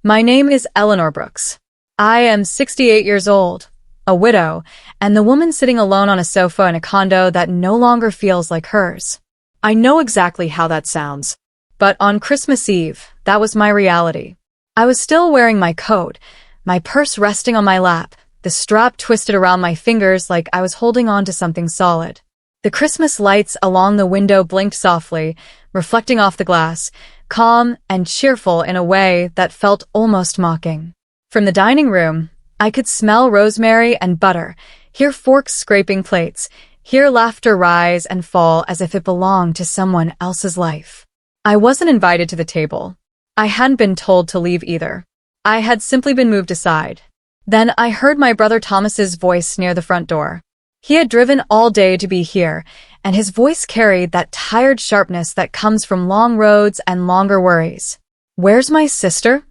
My name is Eleanor Brooks. I am 68 years old, a widow, and the woman sitting alone on a sofa in a condo that no longer feels like hers. I know exactly how that sounds. But on Christmas Eve, that was my reality. I was still wearing my coat, my purse resting on my lap, the strap twisted around my fingers like I was holding on to something solid. The Christmas lights along the window blinked softly, reflecting off the glass, calm and cheerful in a way that felt almost mocking. From the dining room, I could smell rosemary and butter, hear forks scraping plates, hear laughter rise and fall as if it belonged to someone else's life. I wasn't invited to the table. I hadn't been told to leave either. I had simply been moved aside. Then I heard my brother Thomas's voice near the front door. He had driven all day to be here, and his voice carried that tired sharpness that comes from long roads and longer worries. "Where's my sister?"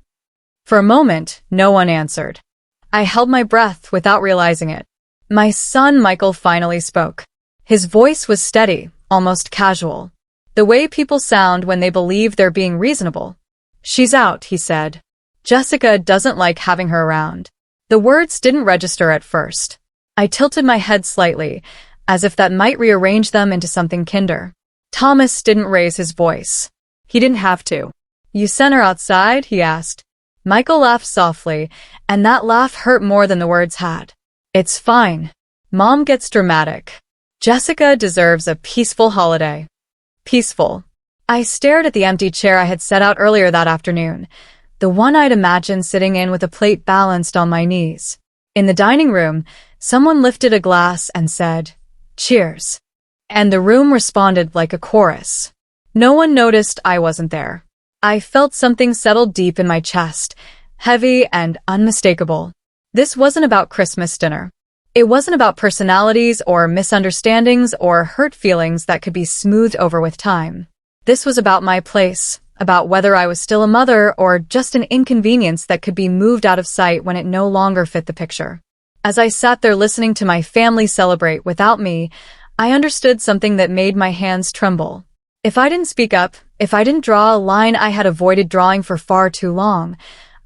For a moment, no one answered. I held my breath without realizing it. My son Michael finally spoke. His voice was steady, almost casual. The way people sound when they believe they're being reasonable. "She's out," he said. "Jessica doesn't like having her around." The words didn't register at first. I tilted my head slightly, as if that might rearrange them into something kinder. Thomas didn't raise his voice. He didn't have to. "You sent her outside?" he asked. Michael laughed softly, and that laugh hurt more than the words had. "It's fine. Mom gets dramatic. Jessica deserves a peaceful holiday." Peaceful. I stared at the empty chair I had set out earlier that afternoon, the one I'd imagined sitting in with a plate balanced on my knees. In the dining room, someone lifted a glass and said, "Cheers." And the room responded like a chorus. No one noticed I wasn't there. I felt something settle deep in my chest, heavy and unmistakable. This wasn't about Christmas dinner. It wasn't about personalities or misunderstandings or hurt feelings that could be smoothed over with time. This was about my place, about whether I was still a mother or just an inconvenience that could be moved out of sight when it no longer fit the picture. As I sat there listening to my family celebrate without me, I understood something that made my hands tremble. If I didn't speak up, if I didn't draw a line I had avoided drawing for far too long,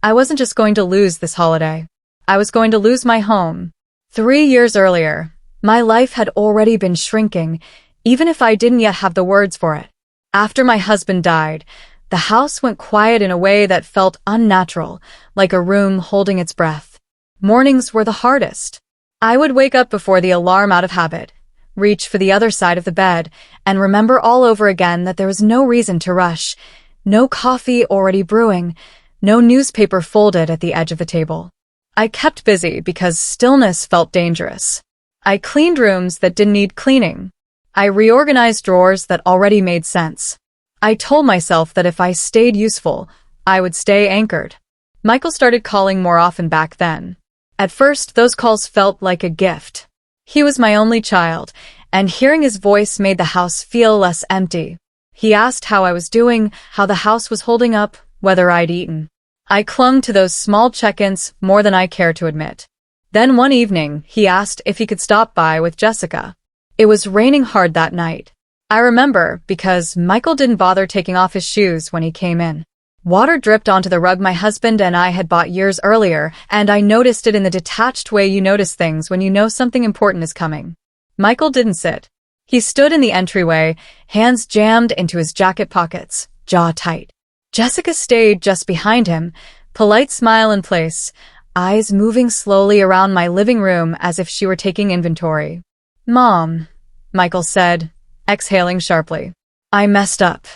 I wasn't just going to lose this holiday. I was going to lose my home. 3 years earlier, my life had already been shrinking, even if I didn't yet have the words for it. After my husband died, the house went quiet in a way that felt unnatural, like a room holding its breath. Mornings were the hardest. I would wake up before the alarm out of habit, reach for the other side of the bed, and remember all over again that there was no reason to rush, no coffee already brewing, no newspaper folded at the edge of the table. I kept busy because stillness felt dangerous. I cleaned rooms that didn't need cleaning. I reorganized drawers that already made sense. I told myself that if I stayed useful, I would stay anchored. Michael started calling more often back then. At first, those calls felt like a gift. He was my only child, and hearing his voice made the house feel less empty. He asked how I was doing, how the house was holding up, whether I'd eaten. I clung to those small check-ins more than I cared to admit. Then one evening, he asked if he could stop by with Jessica. It was raining hard that night. I remember because Michael didn't bother taking off his shoes when he came in. Water dripped onto the rug my husband and I had bought years earlier, and I noticed it in the detached way you notice things when you know something important is coming. Michael didn't sit. He stood in the entryway, hands jammed into his jacket pockets, jaw tight. Jessica stayed just behind him, polite smile in place, eyes moving slowly around my living room as if she were taking inventory. "Mom," Michael said, exhaling sharply. "I messed up."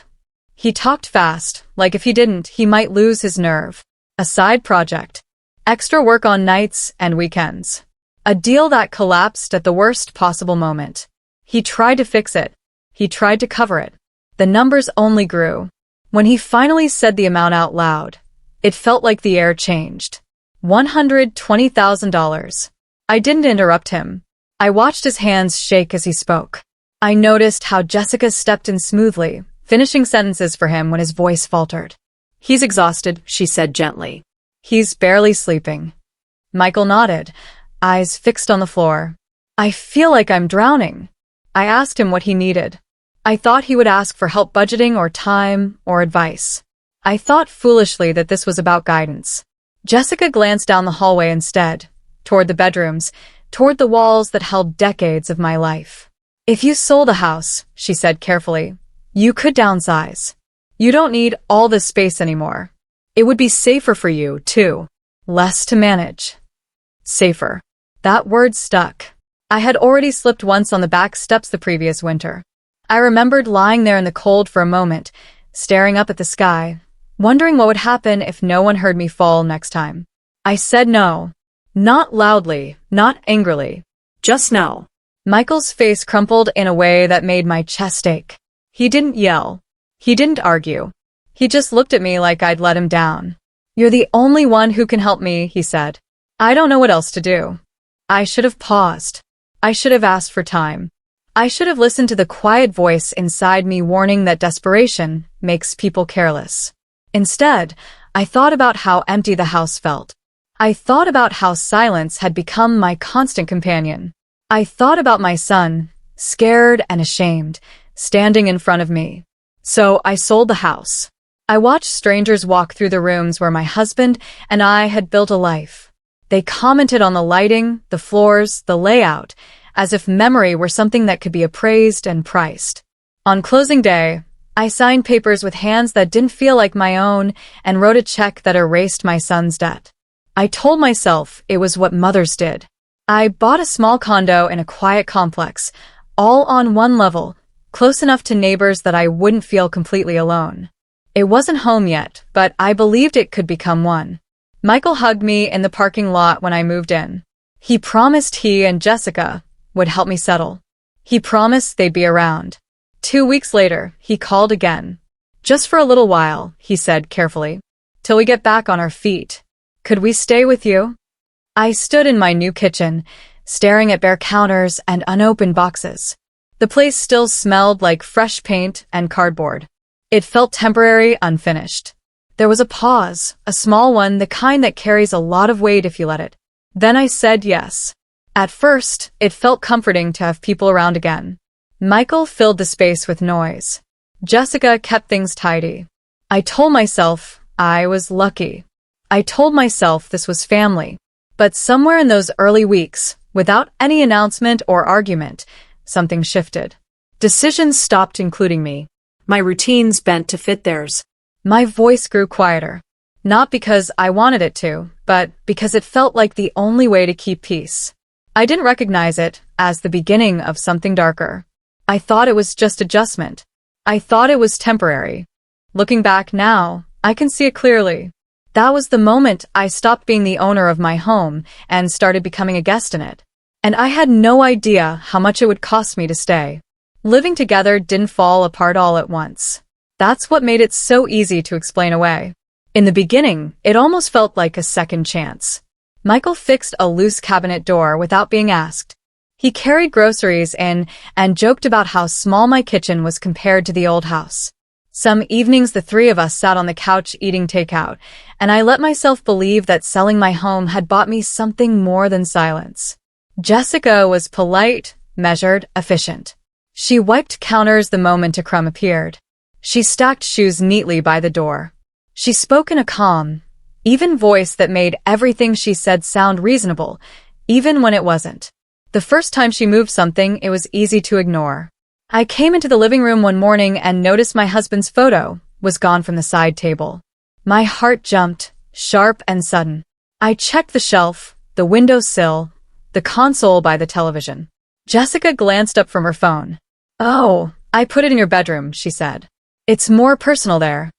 He talked fast, like if he didn't, he might lose his nerve. A side project. Extra work on nights and weekends. A deal that collapsed at the worst possible moment. He tried to fix it. He tried to cover it. The numbers only grew. When he finally said the amount out loud, it felt like the air changed. $120,000. I didn't interrupt him. I watched his hands shake as he spoke. I noticed how Jessica stepped in smoothly, finishing sentences for him when his voice faltered. "He's exhausted," she said gently. "He's barely sleeping." Michael nodded, eyes fixed on the floor. "I feel like I'm drowning." I asked him what he needed. I thought he would ask for help budgeting or time or advice. I thought foolishly that this was about guidance. Jessica glanced down the hallway instead, toward the bedrooms, toward the walls that held decades of my life. If you sold a house, she said carefully, you could downsize. You don't need all this space anymore. It would be safer for you, too. Less to manage. Safer. That word stuck. I had already slipped once on the back steps the previous winter. I remembered lying there in the cold for a moment, staring up at the sky, wondering what would happen if no one heard me fall next time. I said no. Not loudly, not angrily. Just no. Michael's face crumpled in a way that made my chest ache. He didn't yell. He didn't argue. He just looked at me like I'd let him down. You're the only one who can help me, he said. I don't know what else to do. I should have paused. I should have asked for time. I should have listened to the quiet voice inside me warning that desperation makes people careless. Instead, I thought about how empty the house felt. I thought about how silence had become my constant companion. I thought about my son, scared and ashamed, standing in front of me. So I sold the house. I watched strangers walk through the rooms where my husband and I had built a life. They commented on the lighting, the floors, the layout, as if memory were something that could be appraised and priced. On closing day, I signed papers with hands that didn't feel like my own and wrote a check that erased my son's debt. I told myself it was what mothers did. I bought a small condo in a quiet complex, all on one level, close enough to neighbors that I wouldn't feel completely alone. It wasn't home yet, but I believed it could become one. Michael hugged me in the parking lot when I moved in. He promised he and Jessica would help me settle. He promised they'd be around. 2 weeks later, he called again. Just for a little while, he said carefully. Till we get back on our feet. Could we stay with you? I stood in my new kitchen, staring at bare counters and unopened boxes. The place still smelled like fresh paint and cardboard. It felt temporary, unfinished. There was a pause, a small one, the kind that carries a lot of weight if you let it. Then I said yes. At first, it felt comforting to have people around again. Michael filled the space with noise. Jessica kept things tidy. I told myself I was lucky. I told myself this was family. But somewhere in those early weeks, without any announcement or argument, something shifted. Decisions stopped including me. My routines bent to fit theirs. My voice grew quieter. Not because I wanted it to, but because it felt like the only way to keep peace. I didn't recognize it as the beginning of something darker. I thought it was just adjustment. I thought it was temporary. Looking back now, I can see it clearly. That was the moment I stopped being the owner of my home and started becoming a guest in it. And I had no idea how much it would cost me to stay. Living together didn't fall apart all at once. That's what made it so easy to explain away. In the beginning, it almost felt like a second chance. Michael fixed a loose cabinet door without being asked. He carried groceries in and joked about how small my kitchen was compared to the old house. Some evenings the three of us sat on the couch eating takeout, and I let myself believe that selling my home had bought me something more than silence. Jessica was polite, measured, efficient. She wiped counters the moment a crumb appeared. She stacked shoes neatly by the door. She spoke in a calm, even voice that made everything she said sound reasonable, even when it wasn't. The first time she moved something, it was easy to ignore. I came into the living room one morning and noticed my husband's photo was gone from the side table. My heart jumped, sharp and sudden. I checked the shelf, the windowsill, the console by the television. Jessica glanced up from her phone. "Oh, I put it in your bedroom," she said. "It's more personal there."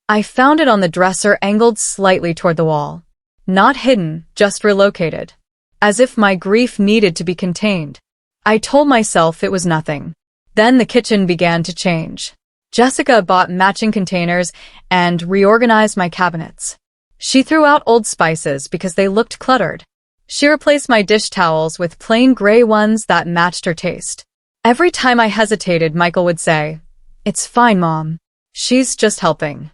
I found it on the dresser angled slightly toward the wall. Not hidden, just relocated. As if my grief needed to be contained. I told myself it was nothing. Then the kitchen began to change. Jessica bought matching containers and reorganized my cabinets. She threw out old spices because they looked cluttered. She replaced my dish towels with plain gray ones that matched her taste. Every time I hesitated, Michael would say, "It's fine, Mom. She's just helping."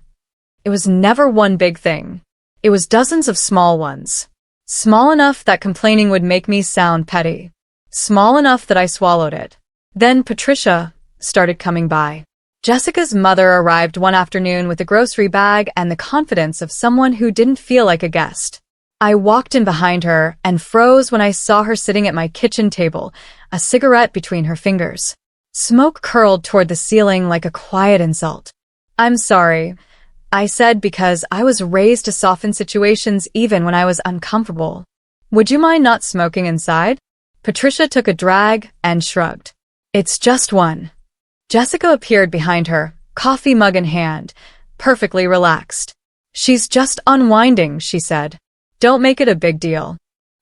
It was never one big thing. It was dozens of small ones. Small enough that complaining would make me sound petty. Small enough that I swallowed it. Then Patricia started coming by. Jessica's mother arrived one afternoon with a grocery bag and the confidence of someone who didn't feel like a guest. I walked in behind her and froze when I saw her sitting at my kitchen table, a cigarette between her fingers. Smoke curled toward the ceiling like a quiet insult. "I'm sorry," I said, because I was raised to soften situations even when I was uncomfortable. "Would you mind not smoking inside?" Patricia took a drag and shrugged. "It's just one." Jessica appeared behind her, coffee mug in hand, perfectly relaxed. "She's just unwinding," she said. "Don't make it a big deal."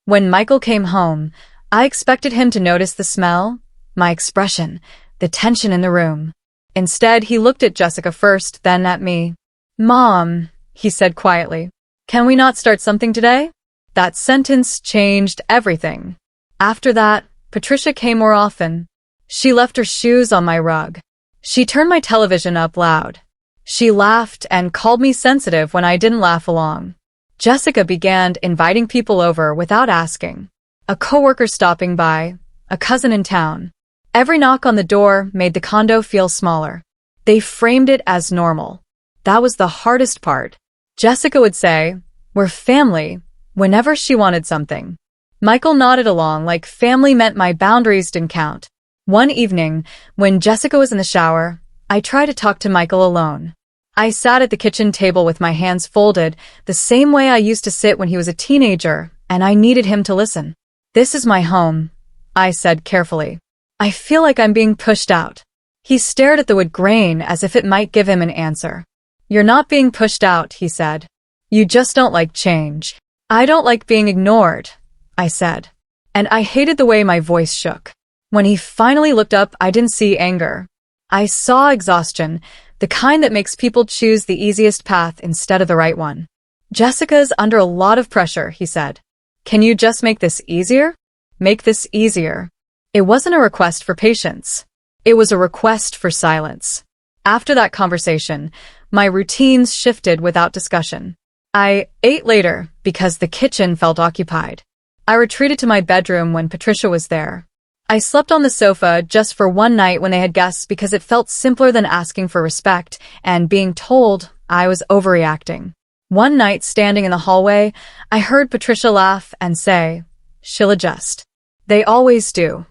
When Michael came home, I expected him to notice the smell, my expression, the tension in the room. Instead, he looked at Jessica first, then at me. "Mom," he said quietly, "can we not start something today?" That sentence changed everything. After that, Patricia came more often. She left her shoes on my rug. She turned my television up loud. She laughed and called me sensitive when I didn't laugh along. Jessica began inviting people over without asking. A coworker stopping by, a cousin in town. Every knock on the door made the condo feel smaller. They framed it as normal. That was the hardest part. Jessica would say, "We're family," whenever she wanted something. Michael nodded along like family meant my boundaries didn't count. One evening, when Jessica was in the shower, I tried to talk to Michael alone. I sat at the kitchen table with my hands folded, the same way I used to sit when he was a teenager, and I needed him to listen. "This is my home," I said carefully. "I feel like I'm being pushed out." He stared at the wood grain as if it might give him an answer. "You're not being pushed out," he said. "You just don't like change." "I don't like being ignored," I said. And I hated the way my voice shook. When he finally looked up, I didn't see anger. I saw exhaustion, the kind that makes people choose the easiest path instead of the right one. "Jessica's under a lot of pressure," he said. "Can you just make this easier?" Make this easier. It wasn't a request for patience. It was a request for silence. After that conversation, my routines shifted without discussion. I ate later because the kitchen felt occupied. I retreated to my bedroom when Patricia was there. I slept on the sofa just for one night when they had guests because it felt simpler than asking for respect and being told I was overreacting. One night, standing in the hallway, I heard Patricia laugh and say, "She'll adjust. They always do."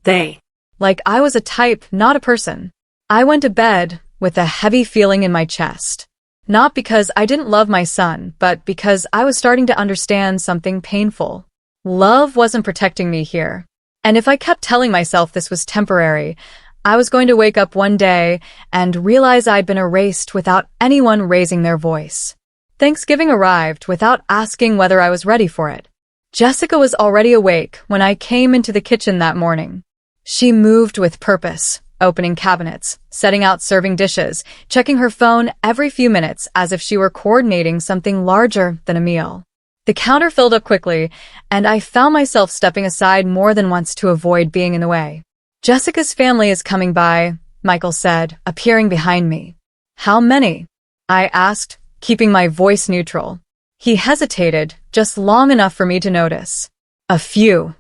They. Like I was a type, not a person. I went to bed with a heavy feeling in my chest. Not because I didn't love my son, but because I was starting to understand something painful. Love wasn't protecting me here. And if I kept telling myself this was temporary, I was going to wake up one day and realize I'd been erased without anyone raising their voice. Thanksgiving arrived without asking whether I was ready for it. Jessica was already awake when I came into the kitchen that morning. She moved with purpose, opening cabinets, setting out serving dishes, checking her phone every few minutes as if she were coordinating something larger than a meal. The counter filled up quickly, and I found myself stepping aside more than once to avoid being in the way. "Jessica's family is coming by," Michael said, appearing behind me. "How many?" I asked, keeping my voice neutral. He hesitated, just long enough for me to notice. "A few."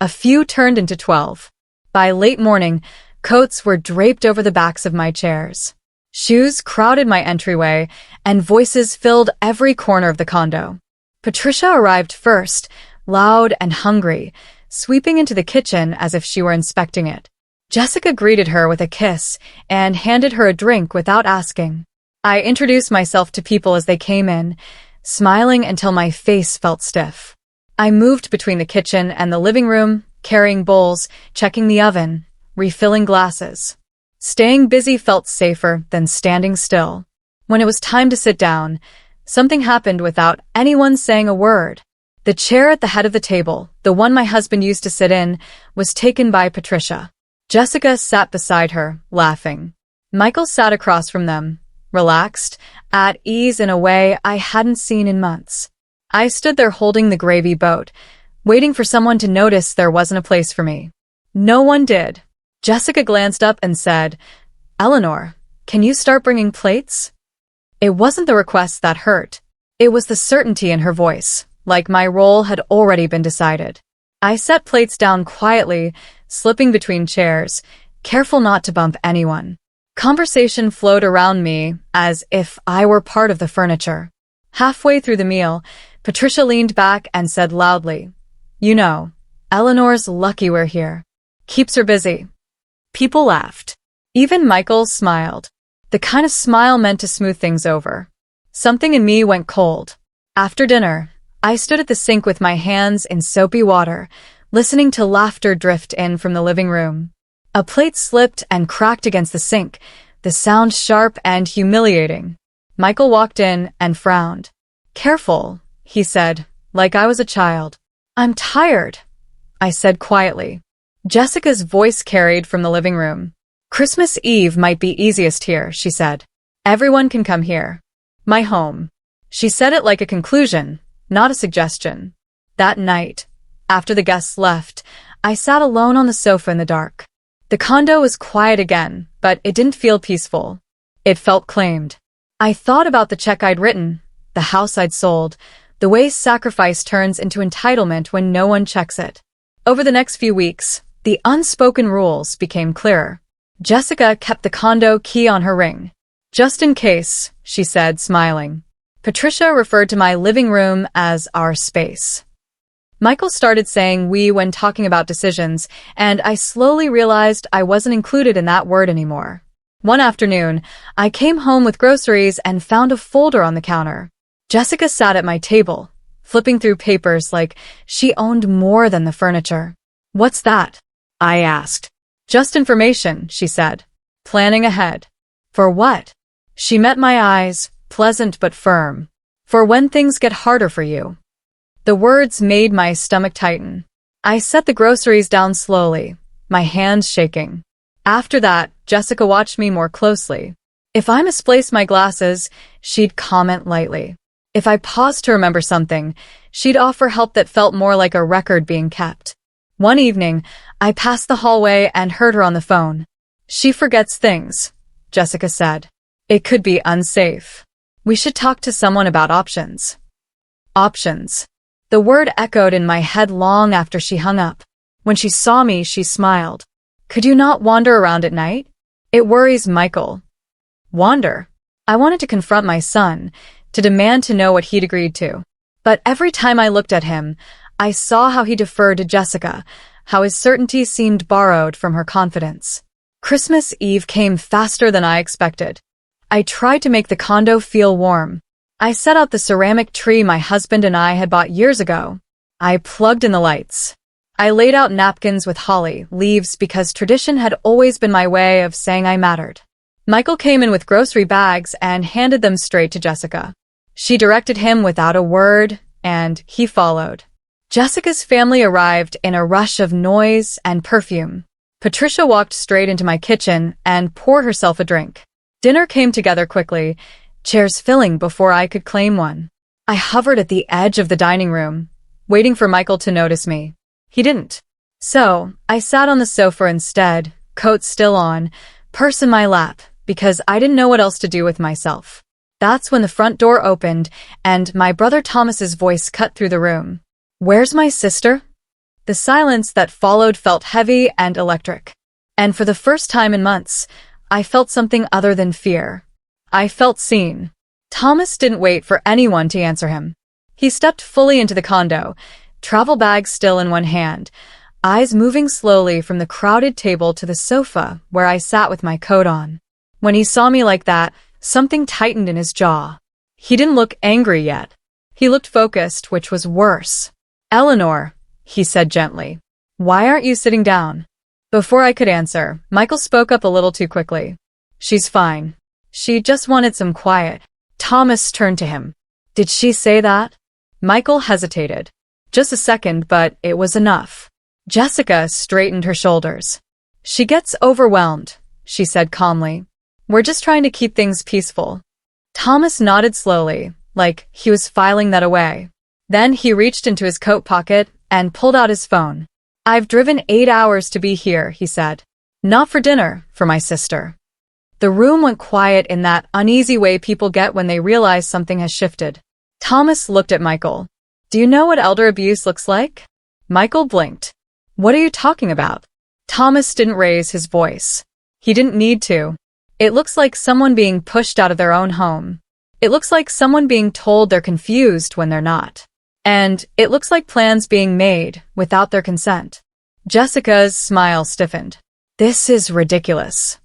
A few turned into 12. By late morning, coats were draped over the backs of my chairs. Shoes crowded my entryway, and voices filled every corner of the condo. Patricia arrived first, loud and hungry, sweeping into the kitchen as if she were inspecting it. Jessica greeted her with a kiss and handed her a drink without asking. I introduced myself to people as they came in, smiling until my face felt stiff. I moved between the kitchen and the living room, carrying bowls, checking the oven, refilling glasses. Staying busy felt safer than standing still. When it was time to sit down, something happened without anyone saying a word. The chair at the head of the table, the one my husband used to sit in, was taken by Patricia. Jessica sat beside her, laughing. Michael sat across from them, relaxed, at ease in a way I hadn't seen in months. I stood there holding the gravy boat, waiting for someone to notice there wasn't a place for me. No one did. Jessica glanced up and said, "Eleanor, can you start bringing plates?" It wasn't the request that hurt. It was the certainty in her voice, like my role had already been decided. I set plates down quietly, slipping between chairs, careful not to bump anyone. Conversation flowed around me as if I were part of the furniture. Halfway through the meal, Patricia leaned back and said loudly, "You know, Eleanor's lucky we're here. Keeps her busy." People laughed. Even Michael smiled. The kind of smile meant to smooth things over. Something in me went cold. After dinner, I stood at the sink with my hands in soapy water, listening to laughter drift in from the living room. A plate slipped and cracked against the sink, the sound sharp and humiliating. Michael walked in and frowned. "Careful," he said, like I was a child. "I'm tired," I said quietly. Jessica's voice carried from the living room. "Christmas Eve might be easiest here," she said. "Everyone can come here. My home." She said it like a conclusion, not a suggestion. That night, after the guests left, I sat alone on the sofa in the dark. The condo was quiet again, but it didn't feel peaceful. It felt claimed. I thought about the check I'd written, the house I'd sold, the way sacrifice turns into entitlement when no one checks it. Over the next few weeks, the unspoken rules became clearer. Jessica kept the condo key on her ring. "Just in case," she said, smiling. Patricia referred to my living room as our space. Michael started saying "we" when talking about decisions, and I slowly realized I wasn't included in that word anymore. One afternoon, I came home with groceries and found a folder on the counter. Jessica sat at my table, flipping through papers like she owned more than the furniture. "What's that?" I asked. "Just information," she said. "Planning ahead." "For what?" She met my eyes, pleasant but firm. "For when things get harder for you." The words made my stomach tighten. I set the groceries down slowly, my hands shaking. After that, Jessica watched me more closely. If I misplaced my glasses, she'd comment lightly. If I paused to remember something, she'd offer help that felt more like a record being kept. One evening, I passed the hallway and heard her on the phone. "She forgets things," Jessica said. "It could be unsafe. We should talk to someone about options." Options. The word echoed in my head long after she hung up. When she saw me, she smiled. "Could you not wander around at night? It worries Michael." Wander? I wanted to confront my son, to demand to know what he'd agreed to. But every time I looked at him, I saw how he deferred to Jessica, how his certainty seemed borrowed from her confidence. Christmas Eve came faster than I expected. I tried to make the condo feel warm. I set out the ceramic tree my husband and I had bought years ago. I plugged in the lights. I laid out napkins with holly leaves because tradition had always been my way of saying I mattered. Michael came in with grocery bags and handed them straight to Jessica. She directed him without a word, and he followed. Jessica's family arrived in a rush of noise and perfume. Patricia walked straight into my kitchen and poured herself a drink. Dinner came together quickly, chairs filling before I could claim one. I hovered at the edge of the dining room, waiting for Michael to notice me. He didn't. So, I sat on the sofa instead, coat still on, purse in my lap, because I didn't know what else to do with myself. That's when the front door opened, and my brother Thomas's voice cut through the room. "Where's my sister?" The silence that followed felt heavy and electric. And for the first time in months, I felt something other than fear. I felt seen. Thomas didn't wait for anyone to answer him. He stepped fully into the condo, travel bag still in one hand, eyes moving slowly from the crowded table to the sofa where I sat with my coat on. When he saw me like that, something tightened in his jaw. He didn't look angry yet. He looked focused, which was worse. "Eleanor," he said gently, "why aren't you sitting down?" Before I could answer, Michael spoke up a little too quickly. "She's fine. She just wanted some quiet." Thomas turned to him. "Did she say that?" Michael hesitated. Just a second, but it was enough. Jessica straightened her shoulders. "She gets overwhelmed," she said calmly. "We're just trying to keep things peaceful." Thomas nodded slowly, like he was filing that away. Then he reached into his coat pocket and pulled out his phone. "I've driven 8 hours to be here," he said. "Not for dinner, for my sister." The room went quiet in that uneasy way people get when they realize something has shifted. Thomas looked at Michael. "Do you know what elder abuse looks like?" Michael blinked. "What are you talking about?" Thomas didn't raise his voice. He didn't need to. It looks like someone being pushed out of their own home. It looks like someone being told they're confused when they're not. And it looks like plans being made without their consent. Jessica's smile stiffened. This is ridiculous.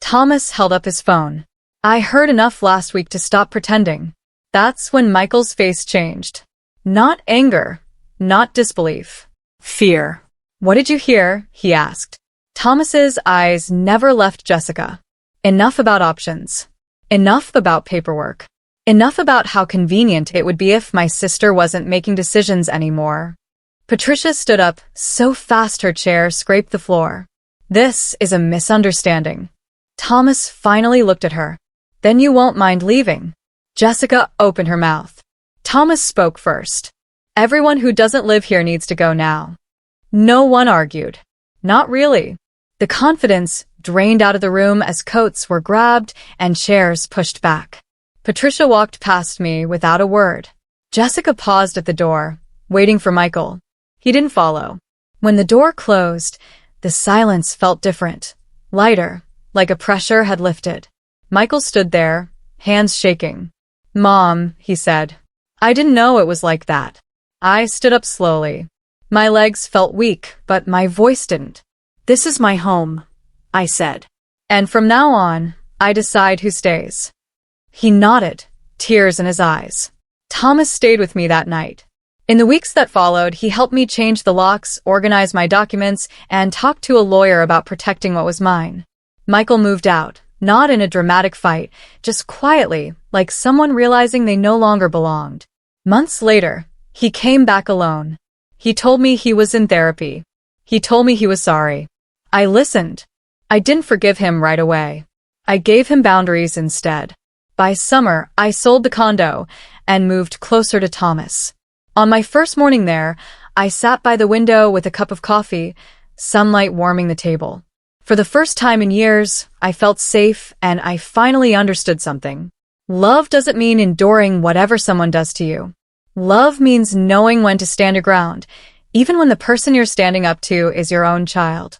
Thomas held up his phone. I heard enough last week to stop pretending. That's when Michael's face changed. Not anger, not disbelief. Fear. What did you hear? He asked. Thomas's eyes never left Jessica. Enough about options. Enough about paperwork. Enough about how convenient it would be if my sister wasn't making decisions anymore. Patricia stood up so fast her chair scraped the floor. This is a misunderstanding. Thomas finally looked at her. Then you won't mind leaving. Jessica opened her mouth. Thomas spoke first. Everyone who doesn't live here needs to go now. No one argued. Not really. The confidence drained out of the room as coats were grabbed and chairs pushed back. Patricia walked past me without a word. Jessica paused at the door, waiting for Michael. He didn't follow. When the door closed, the silence felt different, lighter, like a pressure had lifted. Michael stood there, hands shaking. Mom, he said. I didn't know it was like that. I stood up slowly. My legs felt weak, but my voice didn't. This is my home, I said. And from now on, I decide who stays. He nodded, tears in his eyes. Thomas stayed with me that night. In the weeks that followed, he helped me change the locks, organize my documents, and talk to a lawyer about protecting what was mine. Michael moved out, not in a dramatic fight, just quietly, like someone realizing they no longer belonged. Months later, he came back alone. He told me he was in therapy. He told me he was sorry. I listened. I didn't forgive him right away. I gave him boundaries instead. By summer, I sold the condo and moved closer to Thomas. On my first morning there, I sat by the window with a cup of coffee, sunlight warming the table. For the first time in years, I felt safe and I finally understood something. Love doesn't mean enduring whatever someone does to you. Love means knowing when to stand your ground, even when the person you're standing up to is your own child.